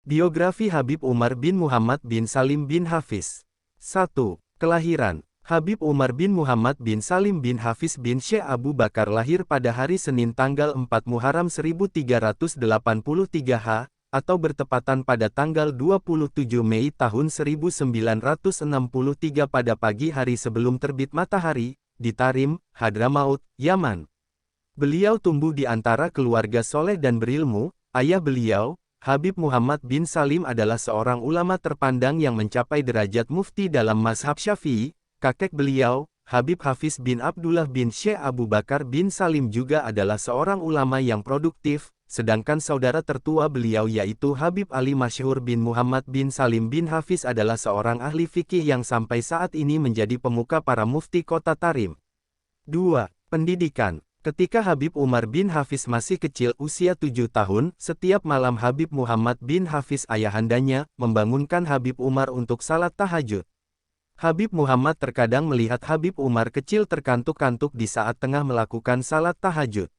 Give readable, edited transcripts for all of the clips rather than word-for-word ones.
Biografi Habib Umar bin Muhammad bin Salim bin Hafiz. 1. Kelahiran. Habib Umar bin Muhammad bin Salim bin Hafiz bin Syekh Abu Bakar lahir pada hari Senin tanggal 4 Muharram 1383 H, atau bertepatan pada tanggal 27 Mei tahun 1963 pada pagi hari sebelum terbit matahari, di Tarim, Hadramaut, Yaman. Beliau tumbuh di antara keluarga soleh dan berilmu. Ayah beliau, Habib Muhammad bin Salim adalah seorang ulama terpandang yang mencapai derajat mufti dalam mazhab Syafi'i. Kakek beliau, Habib Hafiz bin Abdullah bin Syekh Abu Bakar bin Salim juga adalah seorang ulama yang produktif, sedangkan saudara tertua beliau yaitu Habib Ali Masyhur bin Muhammad bin Salim bin Hafiz adalah seorang ahli fikih yang sampai saat ini menjadi pemuka para mufti kota Tarim. 2. Pendidikan. Ketika Habib Umar bin Hafiz masih kecil usia 7 tahun, setiap malam Habib Muhammad bin Hafiz ayahandanya, membangunkan Habib Umar untuk salat tahajud. Habib Muhammad terkadang melihat Habib Umar kecil terkantuk-kantuk di saat tengah melakukan salat tahajud.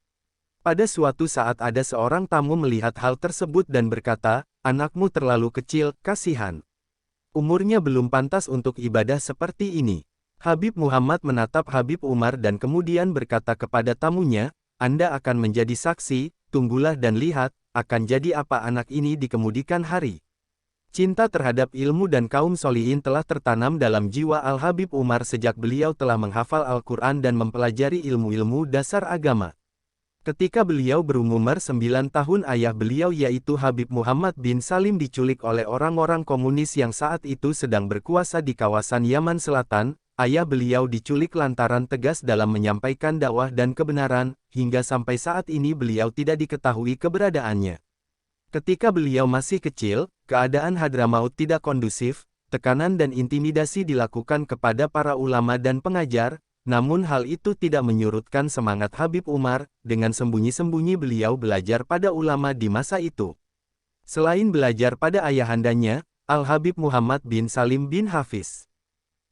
Pada suatu saat ada seorang tamu melihat hal tersebut dan berkata, "Anakmu terlalu kecil, kasihan. Umurnya belum pantas untuk ibadah seperti ini." Habib Muhammad menatap Habib Umar dan kemudian berkata kepada tamunya, "Anda akan menjadi saksi, tunggulah dan lihat, akan jadi apa anak ini di kemudian hari." Cinta terhadap ilmu dan kaum solihin telah tertanam dalam jiwa Al-Habib Umar sejak beliau telah menghafal Al-Quran dan mempelajari ilmu-ilmu dasar agama. Ketika beliau berumur 9 tahun ayah beliau yaitu Habib Muhammad bin Salim diculik oleh orang-orang komunis yang saat itu sedang berkuasa di kawasan Yaman Selatan. Ayah beliau diculik lantaran tegas dalam menyampaikan dakwah dan kebenaran, hingga sampai saat ini beliau tidak diketahui keberadaannya. Ketika beliau masih kecil, keadaan Hadramaut tidak kondusif, tekanan dan intimidasi dilakukan kepada para ulama dan pengajar, namun hal itu tidak menyurutkan semangat Habib Umar, dengan sembunyi-sembunyi beliau belajar pada ulama di masa itu. Selain belajar pada ayahandanya, Al-Habib Muhammad bin Salim bin Hafiz,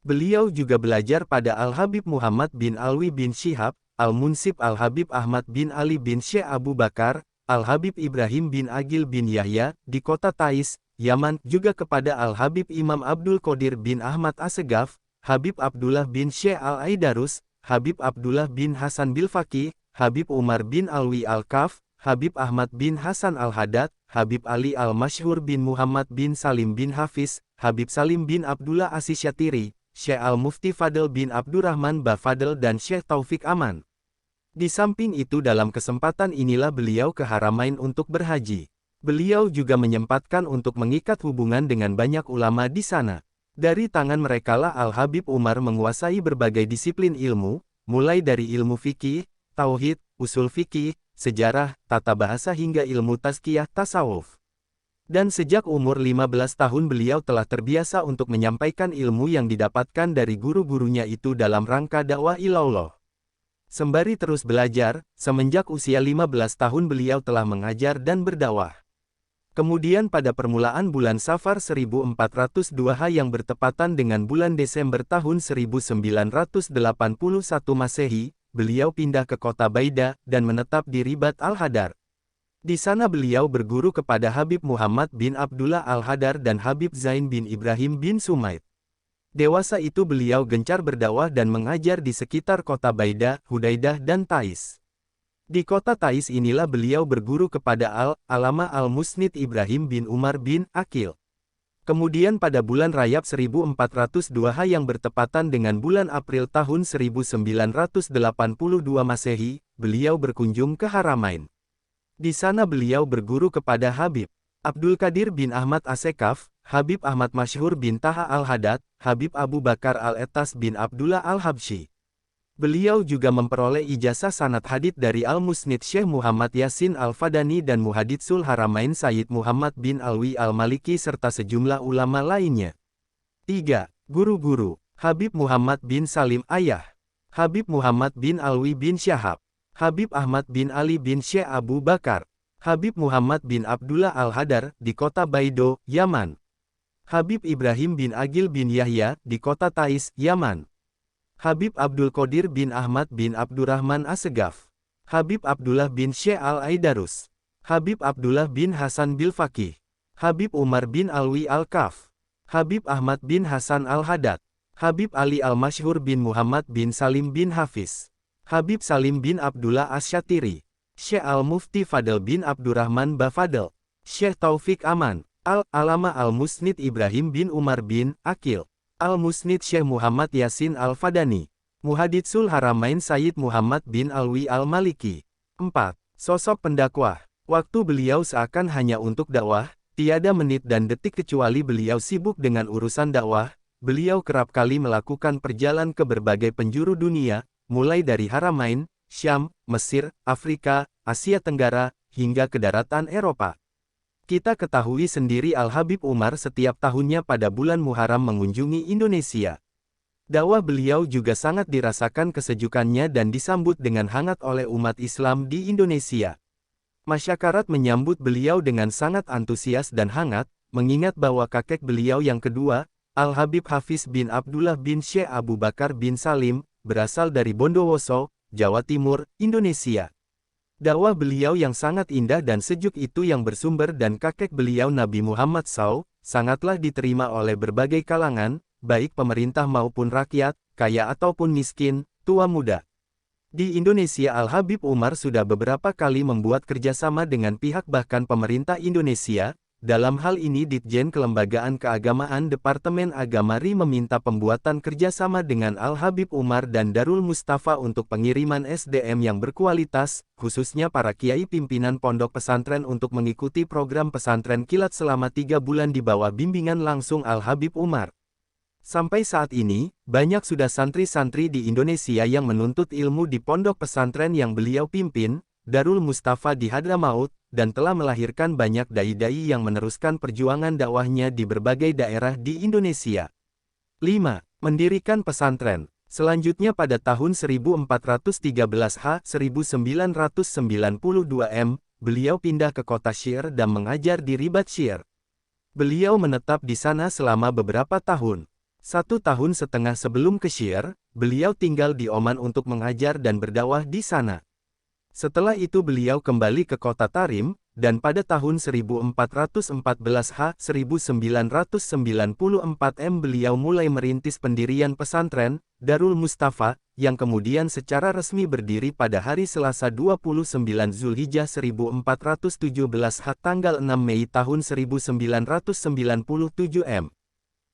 beliau juga belajar pada Al-Habib Muhammad bin Alwi bin Syihab, Al-Munsib Al-Habib Ahmad bin Ali bin Syekh Abu Bakar, Al-Habib Ibrahim bin Agil bin Yahya, di kota Taiz, Yaman, juga kepada Al-Habib Imam Abdul Qadir bin Ahmad Assegaf, Habib Abdullah bin Syekh Al-Aidarus, Habib Abdullah bin Hasan Bilfaqih, Habib Umar bin Alwi Al-Kaf, Habib Ahmad bin Hasan Al-Haddad, Habib Ali Al-Masyhur bin Muhammad bin Salim bin Hafiz, Habib Salim bin Abdullah Asy-Syatiri, Syekh Al-Mufti Fadl bin Abdurrahman Bafadl dan Syekh Taufik Aman. Di samping itu dalam kesempatan inilah beliau ke Haramain untuk berhaji. Beliau juga menyempatkan untuk mengikat hubungan dengan banyak ulama di sana. Dari tangan merekalah Al-Habib Umar menguasai berbagai disiplin ilmu, mulai dari ilmu fikih, tauhid, usul fikih, sejarah, tata bahasa hingga ilmu tazkiyah tasawuf. Dan sejak umur 15 tahun beliau telah terbiasa untuk menyampaikan ilmu yang didapatkan dari guru-gurunya itu dalam rangka dakwah ilallah. Sembari terus belajar, semenjak usia 15 tahun beliau telah mengajar dan berdakwah. Kemudian pada permulaan bulan Safar 1402 yang bertepatan dengan bulan Desember tahun 1981 Masehi, beliau pindah ke kota Baida dan menetap di Ribat Al-Hadar. Di sana beliau berguru kepada Habib Muhammad bin Abdullah Al-Hadar dan Habib Zain bin Ibrahim bin Sumaid. Dewasa itu beliau gencar berdakwah dan mengajar di sekitar kota Baida, Hudaidah dan Taiz. Di kota Taiz inilah beliau berguru kepada Al-Alama Al-Musnid Ibrahim bin Umar bin Akil. Kemudian pada bulan Rajab 1402 yang bertepatan dengan bulan April tahun 1982 Masehi, beliau berkunjung ke Haramain. Di sana beliau berguru kepada Habib Abdul Qadir bin Ahmad Assekaf, Habib Ahmad Masyhur bin Taha Al-Haddad, Habib Abu Bakar Al-Ettas bin Abdullah Al-Habsyi. Beliau juga memperoleh ijazah sanad hadits dari Al-Musnid Syekh Muhammad Yasin Al-Fadani dan Muhaditsul Haramain Sayyid Muhammad bin Alwi Al-Maliki serta sejumlah ulama lainnya. 3. Guru-guru. Habib Muhammad bin Salim ayah. Habib Muhammad bin Alwi bin Syahab. Habib Ahmad bin Ali bin Syekh Abu Bakar. Habib Muhammad bin Abdullah Al-Hadar, di kota Baido, Yaman. Habib Ibrahim bin Agil bin Yahya, di kota Taiz, Yaman. Habib Abdul Qadir bin Ahmad bin Abdurrahman Assegaf. Habib Abdullah bin Syekh Al-Aidarus. Habib Abdullah bin Hasan Bilfaqih. Habib Umar bin Alwi Al-Kaf, Habib Ahmad bin Hasan Al-Haddad, Habib Ali Al-Masyhur bin Muhammad bin Salim bin Hafiz, Habib Salim bin Abdullah Asy-Syatiri, Syekh Al-Mufti Fadl bin Abdurrahman Bafadl, Syekh Taufik Aman, Al-Alama Al-Musnid Ibrahim bin Umar bin Akil, Al-Musnid Syekh Muhammad Yasin Al-Fadani, Muhaditsul Haramain Sayyid Muhammad bin Alwi Al-Maliki. 4. Sosok pendakwah. Waktu beliau seakan hanya untuk dakwah, tiada menit dan detik kecuali beliau sibuk dengan urusan dakwah. Beliau kerap kali melakukan perjalanan ke berbagai penjuru dunia, mulai dari Haramain, Syam, Mesir, Afrika, Asia Tenggara, hingga ke daratan Eropa. Kita ketahui sendiri Al-Habib Umar setiap tahunnya pada bulan Muharram mengunjungi Indonesia. Dakwah beliau juga sangat dirasakan kesejukannya dan disambut dengan hangat oleh umat Islam di Indonesia. Masyarakat menyambut beliau dengan sangat antusias dan hangat, mengingat bahwa kakek beliau yang kedua, Al-Habib Hafiz bin Abdullah bin Syekh Abu Bakar bin Salim, berasal dari Bondowoso, Jawa Timur, Indonesia. Dakwah beliau yang sangat indah dan sejuk itu yang bersumber dan kakek beliau Nabi Muhammad SAW, sangatlah diterima oleh berbagai kalangan, baik pemerintah maupun rakyat, kaya ataupun miskin, tua muda. Di Indonesia Al-Habib Umar sudah beberapa kali membuat kerjasama dengan pihak bahkan pemerintah Indonesia. Dalam hal ini Ditjen Kelembagaan Keagamaan Departemen Agama RI meminta pembuatan kerjasama dengan Al-Habib Umar dan Darul Mustafa untuk pengiriman SDM yang berkualitas, khususnya para kiai pimpinan pondok pesantren untuk mengikuti program pesantren kilat selama 3 bulan di bawah bimbingan langsung Al-Habib Umar. Sampai saat ini, banyak sudah santri-santri di Indonesia yang menuntut ilmu di pondok pesantren yang beliau pimpin, Darul Mustafa di Hadramaut, dan telah melahirkan banyak dai-dai yang meneruskan perjuangan dakwahnya di berbagai daerah di Indonesia. 5. Mendirikan pesantren. Selanjutnya pada tahun 1413 1992 M, beliau pindah ke kota Syir dan mengajar di Ribat Syir. Beliau menetap di sana selama beberapa tahun. 1 tahun setengah sebelum ke Syir, beliau tinggal di Oman untuk mengajar dan berdakwah di sana. Setelah itu beliau kembali ke kota Tarim, dan pada tahun 1414 1994 M beliau mulai merintis pendirian pesantren, Darul Mustafa, yang kemudian secara resmi berdiri pada hari Selasa 29 Zulhijjah 1417 H tanggal 6 Mei tahun 1997 M.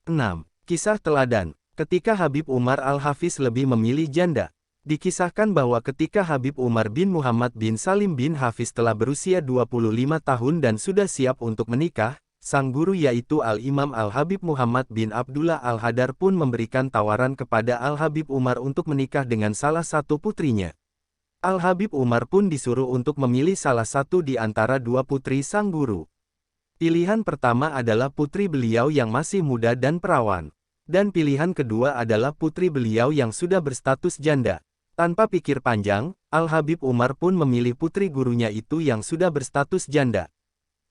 6. Kisah teladan. Ketika Habib Umar Al-Hafiz lebih memilih janda. Dikisahkan bahwa ketika Habib Umar bin Muhammad bin Salim bin Hafiz telah berusia 25 tahun dan sudah siap untuk menikah, sang guru yaitu Al-Imam Al-Habib Muhammad bin Abdullah Al-Haddar pun memberikan tawaran kepada Al-Habib Umar untuk menikah dengan salah satu putrinya. Al-Habib Umar pun disuruh untuk memilih salah satu di antara 2 putri sang guru. Pilihan pertama adalah putri beliau yang masih muda dan perawan. Dan pilihan kedua adalah putri beliau yang sudah berstatus janda. Tanpa pikir panjang, Al-Habib Umar pun memilih putri gurunya itu yang sudah berstatus janda.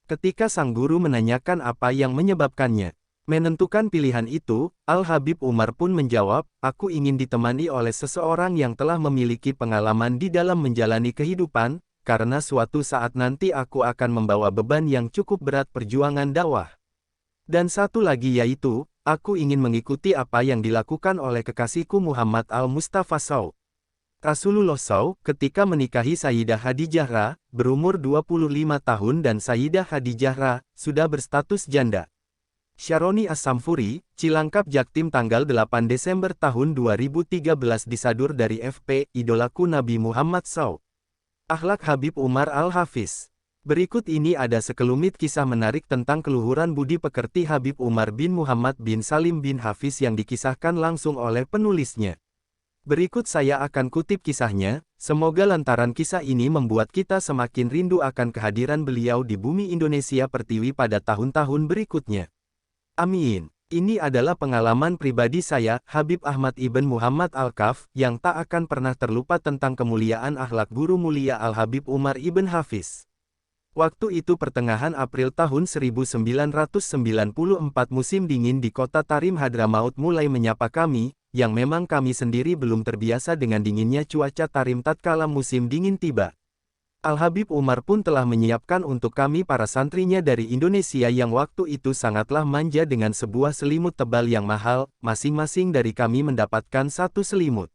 Ketika sang guru menanyakan apa yang menyebabkannya menentukan pilihan itu, Al-Habib Umar pun menjawab, "Aku ingin ditemani oleh seseorang yang telah memiliki pengalaman di dalam menjalani kehidupan, karena suatu saat nanti aku akan membawa beban yang cukup berat perjuangan dakwah. Dan satu lagi yaitu, aku ingin mengikuti apa yang dilakukan oleh kekasihku Muhammad Al-Mustafa SAW." Rasulullah SAW, ketika menikahi Sayyidah Khadijah Ra, berumur 25 tahun dan Sayyidah Khadijah Ra, sudah berstatus janda. Syaroni As-Samfuri, Cilangkap Jaktim tanggal 8 Desember tahun 2013 disadur dari FP, Idolaku Nabi Muhammad SAW. Akhlak Habib Umar Al-Hafiz. Berikut ini ada sekelumit kisah menarik tentang keluhuran budi pekerti Habib Umar bin Muhammad bin Salim bin Hafiz yang dikisahkan langsung oleh penulisnya. Berikut saya akan kutip kisahnya, semoga lantaran kisah ini membuat kita semakin rindu akan kehadiran beliau di bumi Indonesia Pertiwi pada tahun-tahun berikutnya. Amin. Ini adalah pengalaman pribadi saya, Habib Ahmad Ibn Muhammad Al-Kaf, yang tak akan pernah terlupa tentang kemuliaan akhlak guru mulia Al-Habib Umar Ibn Hafiz. Waktu itu pertengahan April tahun 1994 musim dingin di kota Tarim Hadramaut mulai menyapa kami, yang memang kami sendiri belum terbiasa dengan dinginnya cuaca Tarim tatkala musim dingin tiba. Al-Habib Umar pun telah menyiapkan untuk kami para santrinya dari Indonesia yang waktu itu sangatlah manja dengan sebuah selimut tebal yang mahal, masing-masing dari kami mendapatkan satu selimut.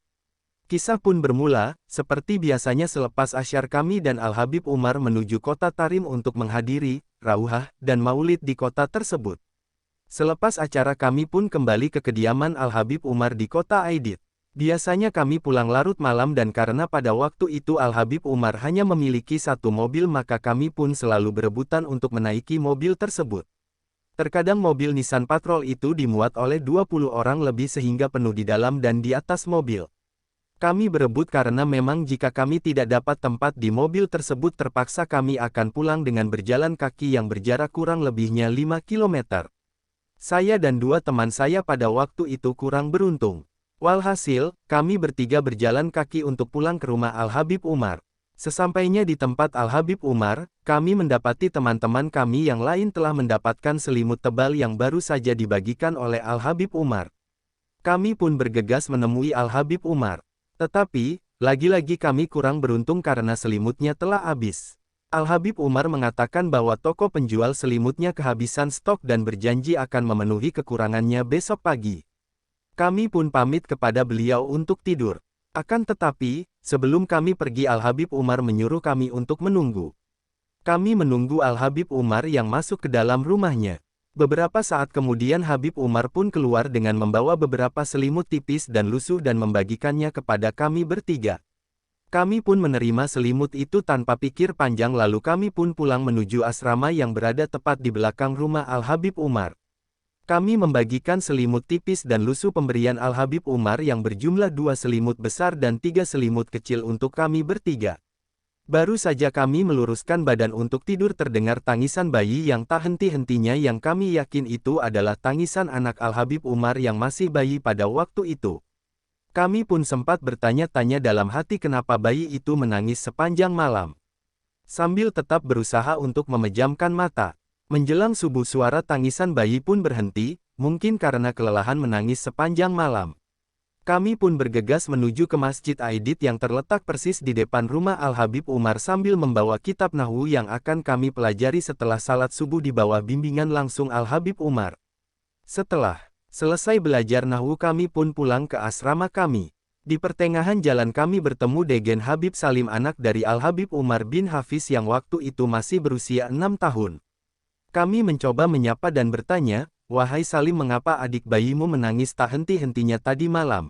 Kisah pun bermula, seperti biasanya selepas asyar kami dan Al-Habib Umar menuju kota Tarim untuk menghadiri Rauhah dan Maulid di kota tersebut. Selepas acara kami pun kembali ke kediaman Al-Habib Umar di kota Aidit. Biasanya kami pulang larut malam dan karena pada waktu itu Al-Habib Umar hanya memiliki satu mobil maka kami pun selalu berebutan untuk menaiki mobil tersebut. Terkadang mobil Nissan Patrol itu dimuat oleh 20 orang lebih sehingga penuh di dalam dan di atas mobil. Kami berebut karena memang jika kami tidak dapat tempat di mobil tersebut terpaksa kami akan pulang dengan berjalan kaki yang berjarak kurang lebihnya 5 km. Saya dan dua teman saya pada waktu itu kurang beruntung. Walhasil, kami bertiga berjalan kaki untuk pulang ke rumah Al-Habib Umar. Sesampainya di tempat Al-Habib Umar, kami mendapati teman-teman kami yang lain telah mendapatkan selimut tebal yang baru saja dibagikan oleh Al-Habib Umar. Kami pun bergegas menemui Al-Habib Umar. Tetapi, lagi-lagi kami kurang beruntung karena selimutnya telah habis. Al-Habib Umar mengatakan bahwa toko penjual selimutnya kehabisan stok dan berjanji akan memenuhi kekurangannya besok pagi. Kami pun pamit kepada beliau untuk tidur. Akan tetapi, sebelum kami pergi Al-Habib Umar menyuruh kami untuk menunggu. Kami menunggu Al-Habib Umar yang masuk ke dalam rumahnya. Beberapa saat kemudian Habib Umar pun keluar dengan membawa beberapa selimut tipis dan lusuh dan membagikannya kepada kami bertiga. Kami pun menerima selimut itu tanpa pikir panjang lalu kami pun pulang menuju asrama yang berada tepat di belakang rumah Al-Habib Umar. Kami membagikan selimut tipis dan lusuh pemberian Al-Habib Umar yang berjumlah 2 selimut besar dan 3 selimut kecil untuk kami bertiga. Baru saja kami meluruskan badan untuk tidur terdengar tangisan bayi yang tak henti-hentinya yang kami yakin itu adalah tangisan anak Al-Habib Umar yang masih bayi pada waktu itu. Kami pun sempat bertanya-tanya dalam hati kenapa bayi itu menangis sepanjang malam. Sambil tetap berusaha untuk memejamkan mata. Menjelang subuh suara tangisan bayi pun berhenti, mungkin karena kelelahan menangis sepanjang malam. Kami pun bergegas menuju ke Masjid Aidit yang terletak persis di depan rumah Al-Habib Umar sambil membawa kitab Nahwu yang akan kami pelajari setelah salat subuh di bawah bimbingan langsung Al-Habib Umar. Setelah selesai belajar Nahwu kami pun pulang ke asrama kami. Di pertengahan jalan kami bertemu Degen Habib Salim anak dari Al-Habib Umar bin Hafiz yang waktu itu masih berusia 6 tahun. Kami mencoba menyapa dan bertanya, "Wahai Salim mengapa adik bayimu menangis tak henti-hentinya tadi malam?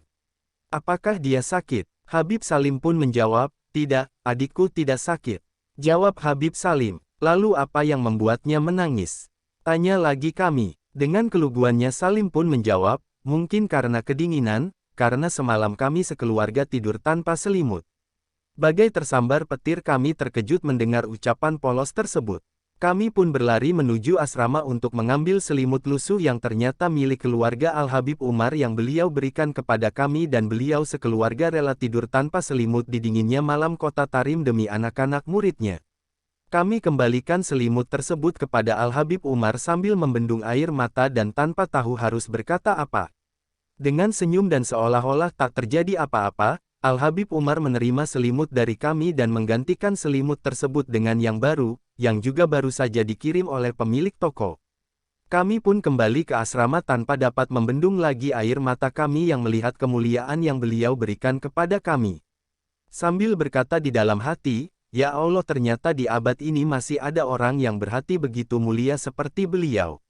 Apakah dia sakit?" Habib Salim pun menjawab, "Tidak, adikku tidak sakit." Jawab Habib Salim, "Lalu apa yang membuatnya menangis?" Tanya lagi kami. Dengan keluguannya Salim pun menjawab, "Mungkin karena kedinginan, karena semalam kami sekeluarga tidur tanpa selimut." Bagai tersambar petir kami terkejut mendengar ucapan polos tersebut. Kami pun berlari menuju asrama untuk mengambil selimut lusuh yang ternyata milik keluarga Al-Habib Umar yang beliau berikan kepada kami dan beliau sekeluarga rela tidur tanpa selimut di dinginnya malam kota Tarim demi anak-anak muridnya. Kami kembalikan selimut tersebut kepada Al-Habib Umar sambil membendung air mata dan tanpa tahu harus berkata apa. Dengan senyum dan seolah-olah tak terjadi apa-apa, Al-Habib Umar menerima selimut dari kami dan menggantikan selimut tersebut dengan yang baru, yang juga baru saja dikirim oleh pemilik toko. Kami pun kembali ke asrama tanpa dapat membendung lagi air mata kami yang melihat kemuliaan yang beliau berikan kepada kami. Sambil berkata di dalam hati, "Ya Allah ternyata di abad ini masih ada orang yang berhati begitu mulia seperti beliau.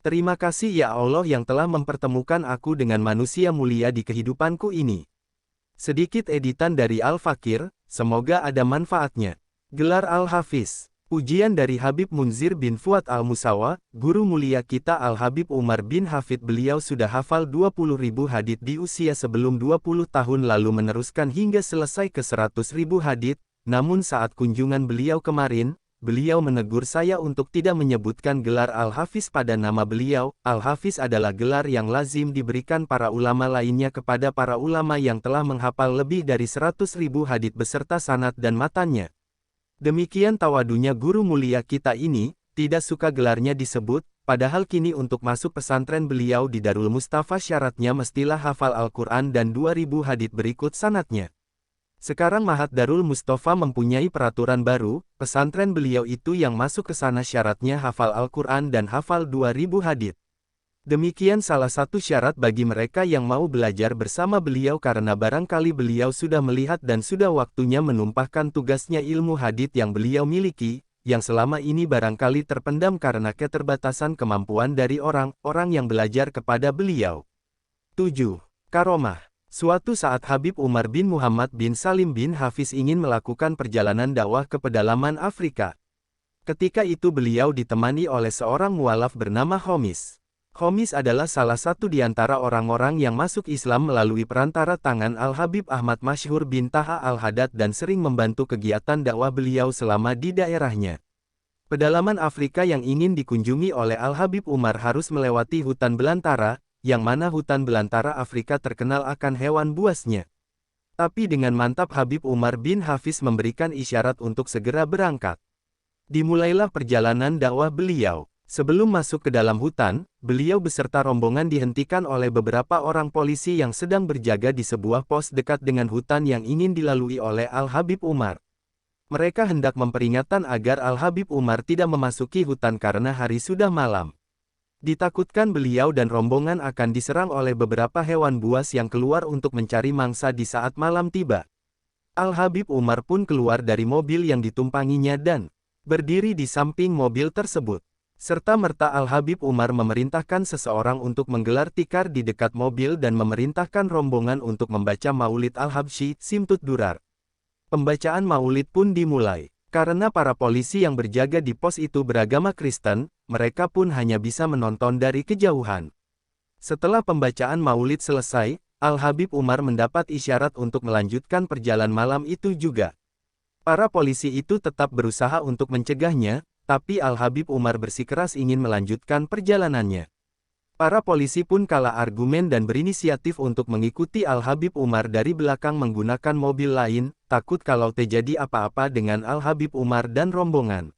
Terima kasih ya Allah yang telah mempertemukan aku dengan manusia mulia di kehidupanku ini." Sedikit editan dari Al-Fakir, semoga ada manfaatnya. Gelar Al-Hafiz. Ujian dari Habib Munzir bin Fuad Al-Musawa, guru mulia kita Al-Habib Umar bin Hafid. Beliau sudah hafal 20.000 hadits di usia sebelum 20 tahun lalu meneruskan hingga selesai ke 100.000 hadits, namun saat kunjungan beliau kemarin, beliau menegur saya untuk tidak menyebutkan gelar Al-Hafiz pada nama beliau. Al-Hafiz adalah gelar yang lazim diberikan para ulama lainnya kepada para ulama yang telah menghafal lebih dari 100.000 hadits beserta sanad dan matannya. Demikian tawadunya guru mulia kita ini, tidak suka gelarnya disebut, padahal kini untuk masuk pesantren beliau di Darul Mustafa syaratnya mestilah hafal Al-Quran dan 2000 hadits berikut sanadnya. Sekarang Mahat Darul Mustafa mempunyai peraturan baru, pesantren beliau itu yang masuk ke sana syaratnya hafal Al-Quran dan hafal 2000 hadits. Demikian salah satu syarat bagi mereka yang mau belajar bersama beliau karena barangkali beliau sudah melihat dan sudah waktunya menumpahkan tugasnya ilmu hadits yang beliau miliki, yang selama ini barangkali terpendam karena keterbatasan kemampuan dari orang-orang yang belajar kepada beliau. 7. Karomah. Suatu saat Habib Umar bin Muhammad bin Salim bin Hafiz ingin melakukan perjalanan dakwah ke pedalaman Afrika. Ketika itu beliau ditemani oleh seorang mualaf bernama Khomis. Khomis adalah salah satu di antara orang-orang yang masuk Islam melalui perantara tangan Al-Habib Ahmad Masyhur bin Taha Al-Haddad dan sering membantu kegiatan dakwah beliau selama di daerahnya. Pedalaman Afrika yang ingin dikunjungi oleh Al-Habib Umar harus melewati hutan belantara, yang mana hutan belantara Afrika terkenal akan hewan buasnya. Tapi dengan mantap Habib Umar bin Hafiz memberikan isyarat untuk segera berangkat. Dimulailah perjalanan dakwah beliau. Sebelum masuk ke dalam hutan, beliau beserta rombongan dihentikan oleh beberapa orang polisi yang sedang berjaga di sebuah pos dekat dengan hutan yang ingin dilalui oleh Al-Habib Umar. Mereka hendak memperingatkan agar Al-Habib Umar tidak memasuki hutan karena hari sudah malam. Ditakutkan beliau dan rombongan akan diserang oleh beberapa hewan buas yang keluar untuk mencari mangsa di saat malam tiba. Al-Habib Umar pun keluar dari mobil yang ditumpanginya dan berdiri di samping mobil tersebut. Serta-merta Al-Habib Umar memerintahkan seseorang untuk menggelar tikar di dekat mobil dan memerintahkan rombongan untuk membaca Maulid Al-Habsyi, Simtud Durar. Pembacaan Maulid pun dimulai. Karena para polisi yang berjaga di pos itu beragama Kristen, mereka pun hanya bisa menonton dari kejauhan. Setelah pembacaan Maulid selesai, Al-Habib Umar mendapat isyarat untuk melanjutkan perjalanan malam itu juga. Para polisi itu tetap berusaha untuk mencegahnya, tapi Al-Habib Umar bersikeras ingin melanjutkan perjalanannya. Para polisi pun kalah argumen dan berinisiatif untuk mengikuti Al-Habib Umar dari belakang menggunakan mobil lain, takut kalau terjadi apa-apa dengan Al-Habib Umar dan rombongan.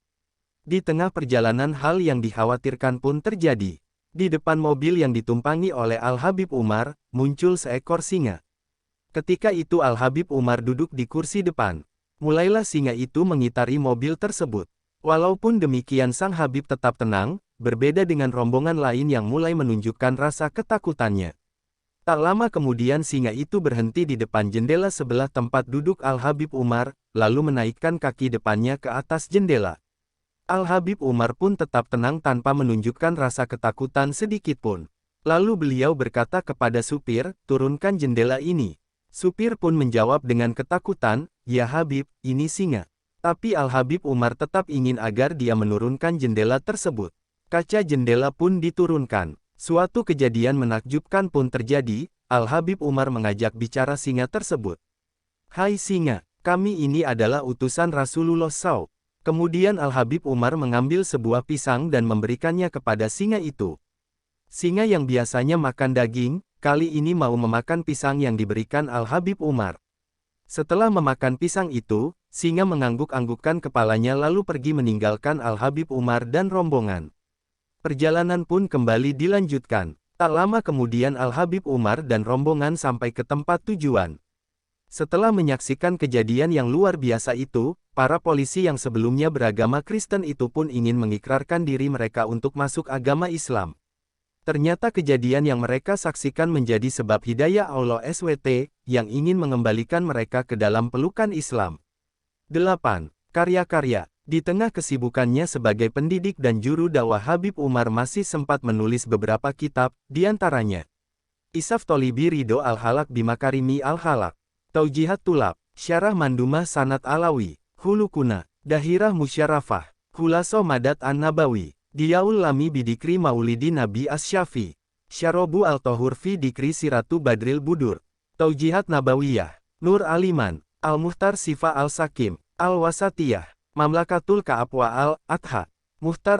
Di tengah perjalanan hal yang dikhawatirkan pun terjadi. Di depan mobil yang ditumpangi oleh Al-Habib Umar, muncul seekor singa. Ketika itu Al-Habib Umar duduk di kursi depan. Mulailah singa itu mengitari mobil tersebut. Walaupun demikian sang Habib tetap tenang, berbeda dengan rombongan lain yang mulai menunjukkan rasa ketakutannya. Tak lama kemudian singa itu berhenti di depan jendela sebelah tempat duduk Al-Habib Umar, lalu menaikkan kaki depannya ke atas jendela. Al-Habib Umar pun tetap tenang tanpa menunjukkan rasa ketakutan sedikitpun. Lalu beliau berkata kepada supir, "Turunkan jendela ini." Supir pun menjawab dengan ketakutan, "Ya Habib, ini singa." Tapi Al-Habib Umar tetap ingin agar dia menurunkan jendela tersebut. Kaca jendela pun diturunkan. Suatu kejadian menakjubkan pun terjadi, Al-Habib Umar mengajak bicara singa tersebut. "Hai singa, kami ini adalah utusan Rasulullah SAW." Kemudian Al-Habib Umar mengambil sebuah pisang dan memberikannya kepada singa itu. Singa yang biasanya makan daging, kali ini mau memakan pisang yang diberikan Al-Habib Umar. Setelah memakan pisang itu, singa mengangguk-anggukkan kepalanya lalu pergi meninggalkan Al-Habib Umar dan rombongan. Perjalanan pun kembali dilanjutkan. Tak lama kemudian Al-Habib Umar dan rombongan sampai ke tempat tujuan. Setelah menyaksikan kejadian yang luar biasa itu, para polisi yang sebelumnya beragama Kristen itu pun ingin mengikrarkan diri mereka untuk masuk agama Islam. Ternyata kejadian yang mereka saksikan menjadi sebab hidayah Allah SWT, yang ingin mengembalikan mereka ke dalam pelukan Islam. 8. Karya-karya. Di tengah kesibukannya sebagai pendidik dan juru dakwah Habib Umar masih sempat menulis beberapa kitab, diantaranya Isaf Tolibi Ridho Al-Halak Bimakarimi Al-Halak, Taujihat Tulab, Syarah Mandumah Sanat Alawi, Hulukuna, Dahirah Musyarafah, Khulaso Madat An-Nabawi, Diyaul Lami Bidikri Maulidi Nabi As-Syafi, Syarobu Al-Tohur fi Dikri Siratu Badril Budur, Taujihat Nabawiyah, Nur Aliman, Al-Muhtar Sifa Al-Sakim, Al-Wasatiyah, Mamlakatul Ka'ab wa Al-Adha, Muhtar